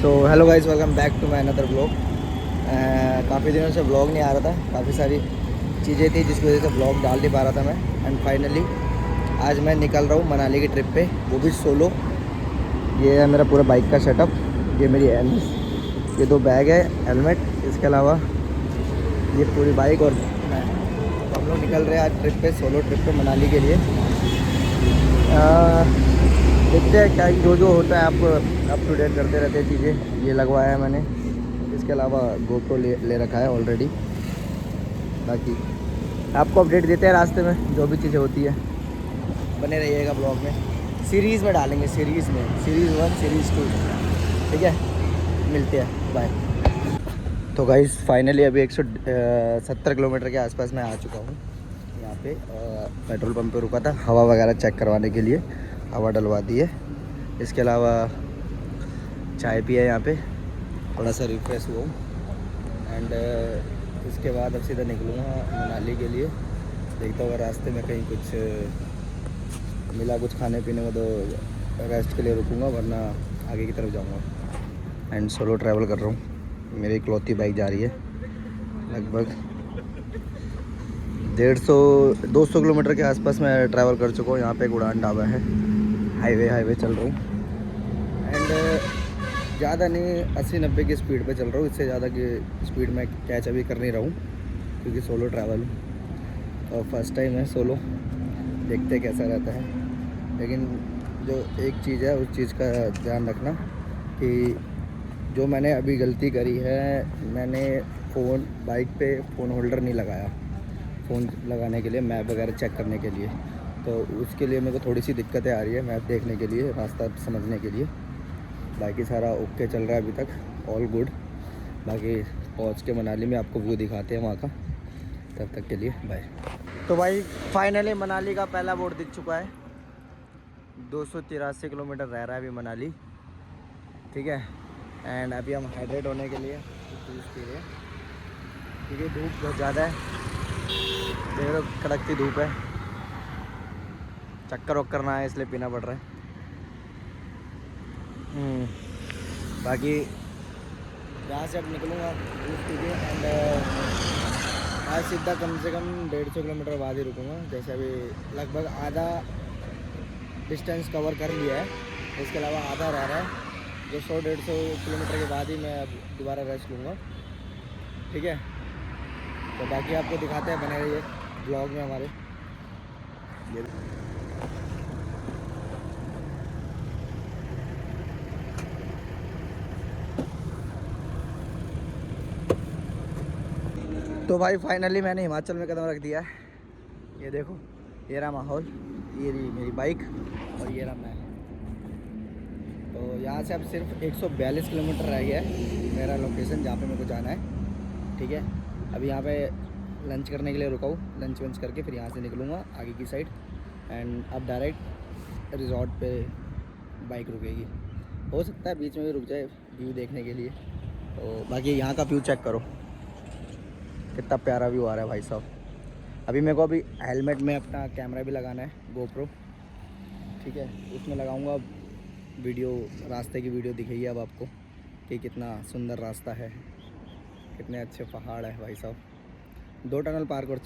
So hello guys, welcome back to my another blog. काफ़ी दिनों से ब्लॉग नहीं आ रहा था, काफ़ी सारी चीज़ें थी जिसकी वजह से ब्लॉग डाल नहीं पा रहा था मैं। एंड फाइनली आज मैं निकल रहा हूँ मनाली की ट्रिप पे, वो भी सोलो। ये है मेरा पूरा बाइक का सेटअप, ये मेरी ये 2 बैग है, हेलमेट, इसके अलावा ये पूरी बाइक और मैं। तो हम लोग निकल रहे हैं आज ट्रिप पे, सोलो ट्रिप पे मनाली के लिए। देखते हैं क्या जो जो होता है, आप अप टू डेट करते रहते हैं चीज़ें। ये लगवाया है मैंने, इसके अलावा गोप्रो ले रखा है ऑलरेडी। बाकी आपको अपडेट देते हैं रास्ते में जो भी चीज़ें होती है। बने रहिएगा ब्लॉग में, सीरीज़ में डालेंगे, सीरीज़ में, सीरीज़ 1 सीरीज़ 2। ठीक है, मिलते हैं, बाय। तो गाइस फाइनली अभी 170 किलोमीटर के आसपास मैं आ चुका हूँ। यहाँ पे पेट्रोल पंप पे रुका था हवा वगैरह चेक करवाने के लिए, हवा डलवा दी है। इसके अलावा चाय पिया यहाँ पे, थोड़ा सा रिफ्रेश हुआ हूँ। एंड इसके बाद अब सीधा निकलूँगा मनाली के लिए। देखता हूँ अगर रास्ते में कहीं कुछ मिला, कुछ खाने पीने को, तो रेस्ट के लिए रुकूँगा, वरना आगे की तरफ जाऊँगा। एंड सोलो ट्रैवल कर रहा हूँ, मेरी इकलौती बाइक जा रही है। लगभग 150-200 किलोमीटर के आसपास मैं ट्रैवल कर चुका हूँ। यहाँ पे एक उड़ान ढाबा है, हाईवे चल रहा हूँ। एंड ज़्यादा नहीं, 80-90 की स्पीड पे चल रहा हूँ, इससे ज़्यादा की स्पीड में कैच अभी कर नहीं रहा हूँ, क्योंकि सोलो ट्रैवल और फर्स्ट टाइम है सोलो। देखते कैसा रहता है। लेकिन जो एक चीज़ है, उस चीज़ का ध्यान रखना कि जो मैंने अभी गलती करी है, मैंने बाइक पे फ़ोन होल्डर नहीं लगाया, फ़ोन लगाने के लिए, मैप वगैरह चेक करने के लिए। तो उसके लिए मेरे को थोड़ी सी दिक्कतें आ रही है, मैप देखने के लिए, रास्ता समझने के लिए। बाकी सारा ओके चल रहा है अभी तक, ऑल गुड। बाकी पहुंच के मनाली में आपको व्यू दिखाते हैं वहाँ का। तब तक के लिए बाय। तो भाई फाइनली मनाली का पहला बोर्ड दिख चुका है। 283 किलोमीटर रह रहा है अभी मनाली, ठीक है। एंड अभी हम हाइड्रेट होने के लिए जूस पी रहे हैं, क्योंकि धूप बहुत ज़्यादा है, देख लो कड़कती धूप है, चक्कर वक्कर ना आए इसलिए पीना पड़ रहा है। बाकी यहाँ से अब निकलूँगा जूस पी के। एंड आज सीधा कम से कम 150 किलोमीटर बाद ही रुकूँगा। जैसे अभी लगभग आधा डिस्टेंस कवर कर लिया है, इसके अलावा आधा रह रहा है, जो 100-150 किलोमीटर के बाद ही मैं अब दोबारा रेस्ट लूँगा, ठीक है। तो बाकी आपको दिखाते हैं, बने रहिए ब्लॉग में हमारे। तो भाई फाइनली मैंने हिमाचल में कदम रख दिया है। ये देखो, ये रहा माहौल, ये रही मेरी बाइक और ये रहा मैं। तो यहाँ से अब सिर्फ 142 किलोमीटर रह गया है मेरा लोकेशन, जहाँ पे मेरे को जाना है, ठीक है। अभी यहाँ पे लंच करने के लिए रुका हूँ, लंच वंच करके फिर यहाँ से निकलूँगा आगे की साइड। एंड अब डायरेक्ट रिजॉर्ट पे बाइक रुकेगी। हो सकता है बीच में भी रुक जाए व्यू देखने के लिए। तो बाकी यहाँ का व्यू चेक करो, कितना प्यारा व्यू आ रहा है भाई साहब। अभी मेरे को अभी हेलमेट में अपना कैमरा भी लगाना है, गोप्रो, ठीक है। उसमें लगाऊंगा वीडियो, रास्ते की वीडियो दिखेगी अब आपको कि कितना सुंदर रास्ता है, कितने अच्छे पहाड़ है भाई साहब। 2 टनल पार कर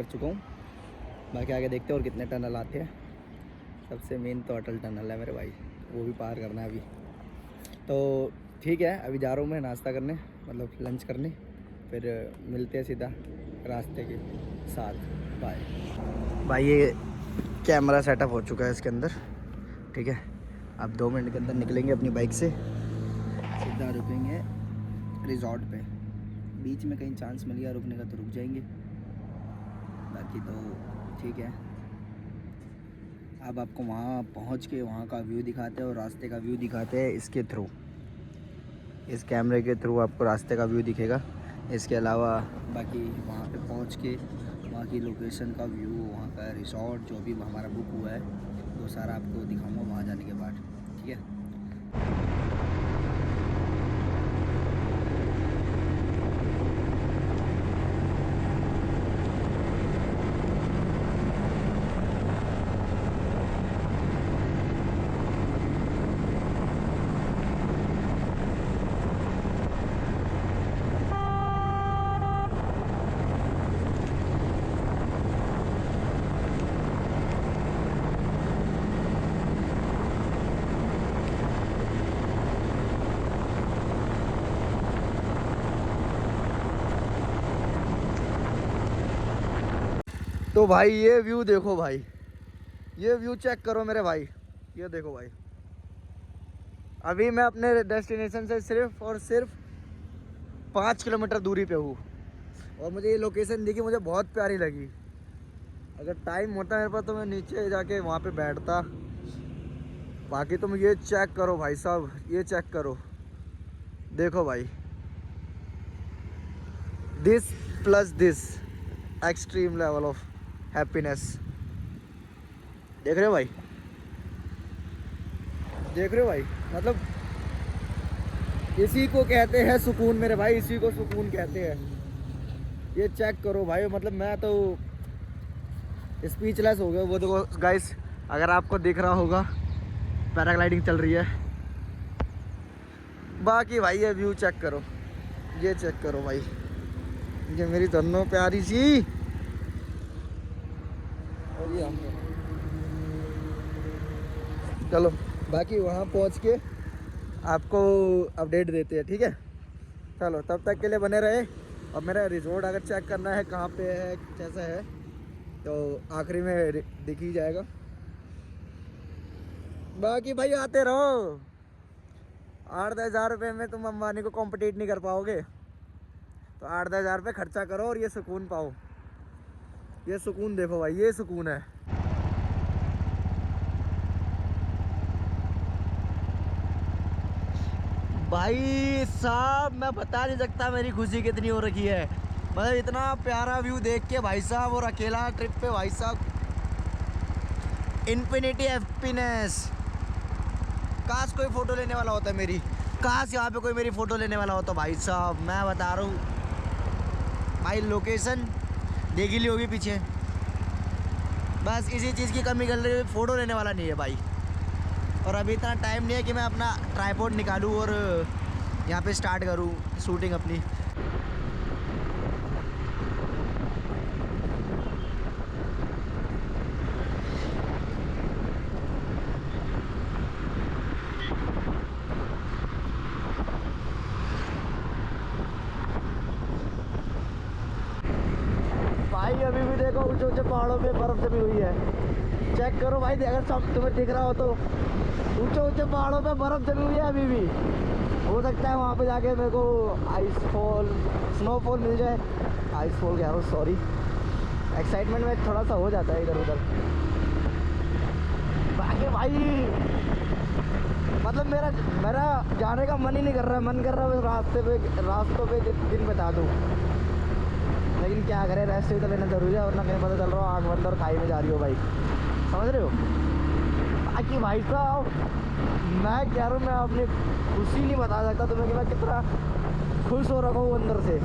चुका हूँ, बाकी आगे देखते हैं और कितने टनल आते हैं। सबसे मेन तो अटल टनल है मेरे भाई, वो भी पार करना है अभी। तो ठीक है, अभी जा रहा हूँ मैं नाश्ता करने, मतलब लंच करने, फिर मिलते हैं सीधा रास्ते के साथ, बाय। भाई ये कैमरा सेटअप हो चुका है इसके अंदर, ठीक है। अब 2 मिनट के अंदर निकलेंगे अपनी बाइक से, सीधा रुकेंगे रिजॉर्ट पे। बीच में कहीं चांस मिल गया रुकने का तो रुक जाएंगे, बाकी तो ठीक है। अब आपको वहाँ पहुँच के वहाँ का व्यू दिखाते हैं और रास्ते का व्यू दिखाते हैं इसके थ्रू, इस कैमरे के थ्रू आपको रास्ते का व्यू दिखेगा। इसके अलावा बाकी वहाँ पे पहुँच के वहाँ की लोकेशन का व्यू, वहाँ का रिसॉर्ट जो भी हमारा बुक हुआ है, वो सारा आपको दिखाऊंगा वहाँ जाने के बाद, ठीक है। तो भाई ये व्यू देखो भाई, ये व्यू चेक करो मेरे भाई, ये देखो भाई। अभी मैं अपने डेस्टिनेशन से सिर्फ और सिर्फ 5 किलोमीटर दूरी पे हूँ और मुझे ये लोकेशन दिखी, मुझे बहुत प्यारी लगी। अगर टाइम होता मेरे पास तो मैं नीचे जाके वहाँ पे बैठता। बाकी तुम ये चेक करो भाई साहब, ये चेक करो, देखो भाई, this plus this extreme level of happiness. देख रहे हो भाई, देख रहे हो भाई, मतलब इसी को कहते हैं सुकून मेरे भाई, इसी को सुकून कहते हैं। ये चेक करो भाई, मतलब मैं तो स्पीचलेस हो गया। वो देखो गाइस, अगर आपको दिख रहा होगा पैराग्लाइडिंग चल रही है। बाकी भाई ये व्यू चेक करो, ये चेक करो भाई, ये मेरी दोनों प्यारी सी। और ये हम चलो बाकी वहाँ पहुँच के आपको अपडेट देते हैं, ठीक है। चलो तब तक के लिए बने रहे। और मेरा रिजॉर्ट अगर चेक करना है कहाँ पे है कैसा है तो आखिरी में दिख ही जाएगा। बाकी भाई आते रहो, 8-10 हज़ार रुपये में तुम अंबानी को कॉम्पिटिट नहीं कर पाओगे। तो 8-10 हज़ार रुपये खर्चा करो और ये सुकून पाओ। ये सुकून देखो भाई, ये सुकून है। भाई साहब मैं बता नहीं सकता मेरी खुशी कितनी हो रखी है। मतलब इतना प्यारा व्यू देख के भाई साहब, और अकेला ट्रिप पे भाई साहब, इन्फिनिटी हैप्पीनेस। काश कोई फ़ोटो लेने वाला होता मेरी, काश यहाँ पे कोई मेरी फ़ोटो लेने वाला होता भाई साहब। मैं बता रहा हूँ भाई, लोकेशन देख ही ली होगी पीछे। बस इसी चीज़ की कमी कर रही है, फ़ोटो लेने वाला नहीं है भाई। और अभी इतना टाइम नहीं है कि मैं अपना ट्राइपॉड निकालूँ और यहाँ पे स्टार्ट करूँ शूटिंग अपनी। भाई अभी भी देखो ऊंचे ऊंचे पहाड़ों पे बर्फ जमी हुई है। चेक करो भाई, अगर सब तुम्हें दिख रहा हो तो ऊंचे ऊंचे पहाड़ों पे बर्फ जमी हुई है अभी भी। हो सकता है वहाँ पे जाके मेरे को आइस फॉल, स्नोफॉल मिल जाए। आइस फॉल कह रहा हूँ, सॉरी, एक्साइटमेंट में थोड़ा सा हो जाता है इधर उधर। बाकी भाई मतलब मेरा मेरा जाने का मन ही नहीं कर रहा है। मन कर रहा है रास्तों पे दिन बिता दूँ, लेकिन क्या करें, रेस्ट भी तो लेना जरूरी है, वरना कहीं पता चल रहा हो आँख बंद और खाई में जा रही हो भाई, समझ रहे हो। बाकी भाई साहब मैं कह रहा हूँ, मैं अपनी खुशी नहीं बता सकता तुम्हें कि मैं कितना खुश हो रखा हूँ अंदर से।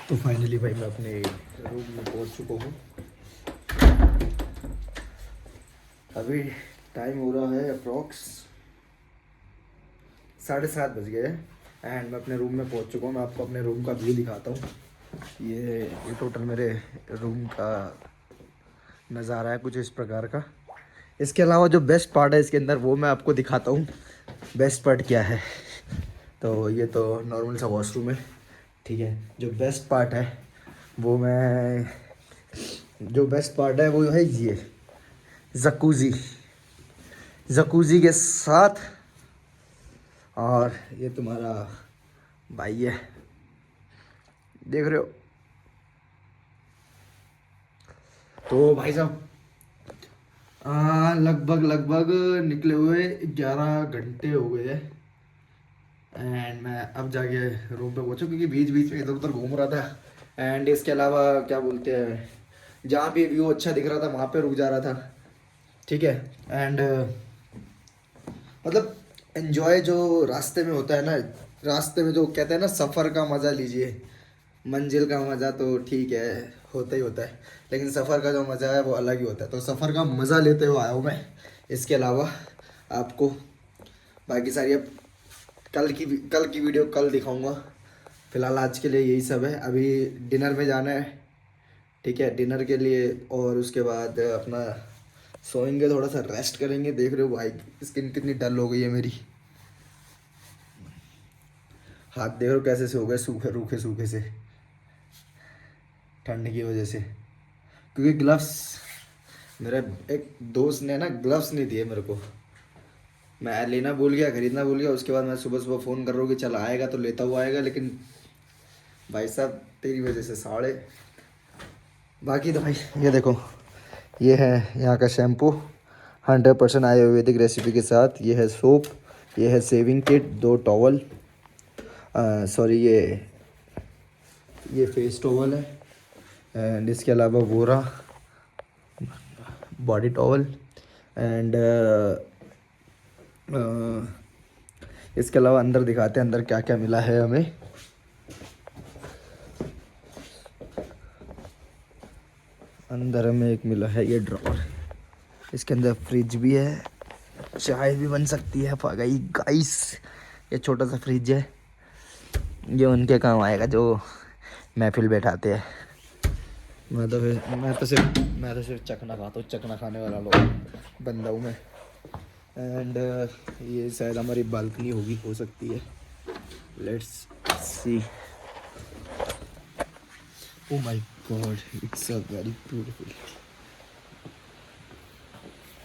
तो फाइनली भाई मैं अपने रूम में पहुंच चुका हूँ। अभी टाइम हो रहा है अप्रॉक्स 7:30 बज गए हैं एंड मैं अपने रूम में पहुंच चुका हूँ। मैं आपको अपने रूम का व्यू दिखाता हूँ। ये टोटल मेरे रूम का नज़ारा है कुछ इस प्रकार का। इसके अलावा जो बेस्ट पार्ट है इसके अंदर वो मैं आपको दिखाता हूँ। बेस्ट पार्ट क्या है, तो ये तो नॉर्मल सा वॉशरूम है, ठीक है। जो बेस्ट पार्ट है वो है ये जकूज़ी के साथ। और ये तुम्हारा भाई है, देख रहे हो। तो भाई साहब लगभग निकले हुए 11 घंटे हो गए हैं एंड मैं अब जाके रूम पे पहुंचा, क्योंकि बीच बीच में इधर उधर घूम रहा था। एंड इसके अलावा क्या बोलते हैं, जहाँ भी व्यू अच्छा दिख रहा था वहाँ पे रुक जा रहा था, ठीक है। एंड मतलब एन्जॉय जो रास्ते में होता है ना, रास्ते में जो कहते हैं ना सफ़र का मज़ा लीजिए। मंजिल का मज़ा तो ठीक है, होता ही होता है, लेकिन सफ़र का जो मज़ा है वो अलग ही होता है। तो सफ़र का मज़ा लेते हुए आया हूँ मैं। इसके अलावा आपको बाकी सारी अब कल की वीडियो कल दिखाऊंगा। फ़िलहाल आज के लिए यही सब है। अभी डिनर में जाना है, ठीक है, डिनर के लिए। और उसके बाद अपना सोएंगे, थोड़ा सा रेस्ट करेंगे। देख रहे हो भाई स्किन कितनी डल हो गई है मेरी, हाथ देख रहे हो कैसे से हो गए, सूखे रूखे सूखे से, ठंड की वजह से। क्योंकि ग्लव्स, मेरा एक दोस्त ने ना ग्लव्स नहीं दिए मेरे को, मैं लेना भूल गया, खरीदना भूल गया। उसके बाद मैं सुबह सुबह फ़ोन कर रहा हूँ कि चल आएगा तो लेता हुआ आएगा, लेकिन भाई साहब तेरी वजह से साड़े। बाकी तो भाई ये देखो, ये है यहाँ का शैम्पू 100% आयुर्वेदिक रेसिपी के साथ। ये है सोप, ये है सेविंग किट, 2 टॉवल, सॉरी ये फेस टॉवल है। एंड इसके अलावा वो रहा बॉडी टॉवल। एंड इसके अलावा अंदर दिखाते हैं अंदर क्या क्या मिला है हमें। अंदर हमें एक मिला है ये ड्रॉअर, इसके अंदर फ्रिज भी है, चाय भी बन सकती है गई गाइस। ये छोटा सा फ्रिज है, ये उनके काम आएगा जो महफिल बैठाते हैं। मैं तो सिर्फ चखना खाता हूँ, चखना खाने वाला लोग बंदा हूँ मैं। एंड ये शायद हमारी बालकनी होगी, हो सकती है, let's see. Oh my God, it's a very beautiful.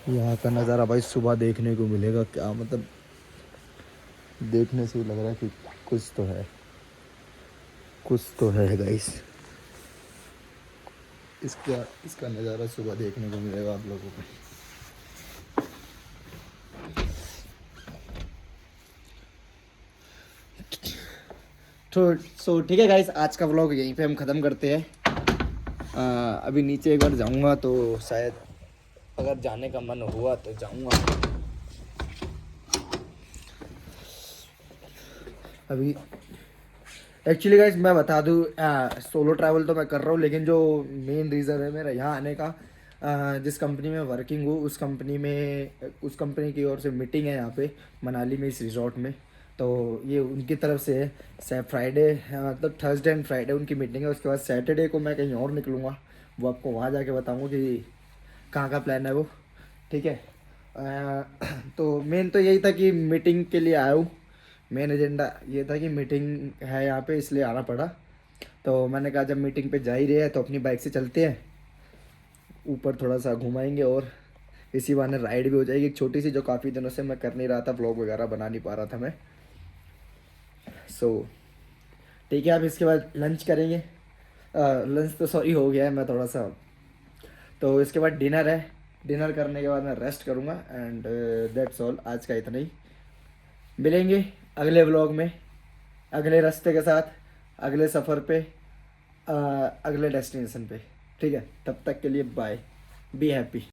यहाँ का नज़ारा भाई सुबह देखने को मिलेगा, क्या मतलब, देखने से ही लग रहा है कि कुछ तो है, कुछ तो है गाइस। इसका नज़ारा सुबह देखने को मिलेगा आप लोगों को। तो ठीक है गाइस, आज का व्लॉग यहीं पे हम ख़त्म करते हैं। अभी नीचे एक बार जाऊंगा तो शायद अगर जाने का मन हुआ तो जाऊंगा। अभी एक्चुअली गाइस मैं बता दूँ, सोलो ट्रैवल तो मैं कर रहा हूँ, लेकिन जो मेन रीज़न है मेरा यहाँ आने का, जिस कंपनी में वर्किंग हूँ उस कंपनी की ओर से मीटिंग है यहाँ पे मनाली में, इस रिजॉर्ट में। तो ये उनकी तरफ से है, फ्राइडे मतलब थर्सडे एंड फ्राइडे उनकी मीटिंग है। उसके बाद सैटरडे को मैं कहीं और निकलूँगा, वो आपको वहाँ जाके बताऊँगा कि कहाँ का प्लान है वो, ठीक है। तो मेन तो यही था कि मीटिंग के लिए आया हूँ, मेन एजेंडा ये था कि मीटिंग है यहाँ पे इसलिए आना पड़ा। तो मैंने कहा जब मीटिंग पे जा ही रहे हैं तो अपनी बाइक से चलते हैं, ऊपर थोड़ा सा घुमाएंगे और इसी बहाने राइड भी हो जाएगी एक छोटी सी, जो काफ़ी दिनों से मैं कर नहीं रहा था, व्लॉग वगैरह बना नहीं पा रहा था मैं। सो ठीक है, अब इसके बाद लंच करेंगे। लंच तो सॉरी हो गया है, मैं थोड़ा सा, तो इसके बाद डिनर है, डिनर करने के बाद मैं रेस्ट करूँगा। एंड दैट्स ऑल, आज का इतना ही। मिलेंगे अगले व्लॉग में, अगले रास्ते के साथ, अगले सफ़र पे, अगले डेस्टिनेशन पे, ठीक है। तब तक के लिए बाय, बी हैप्पी।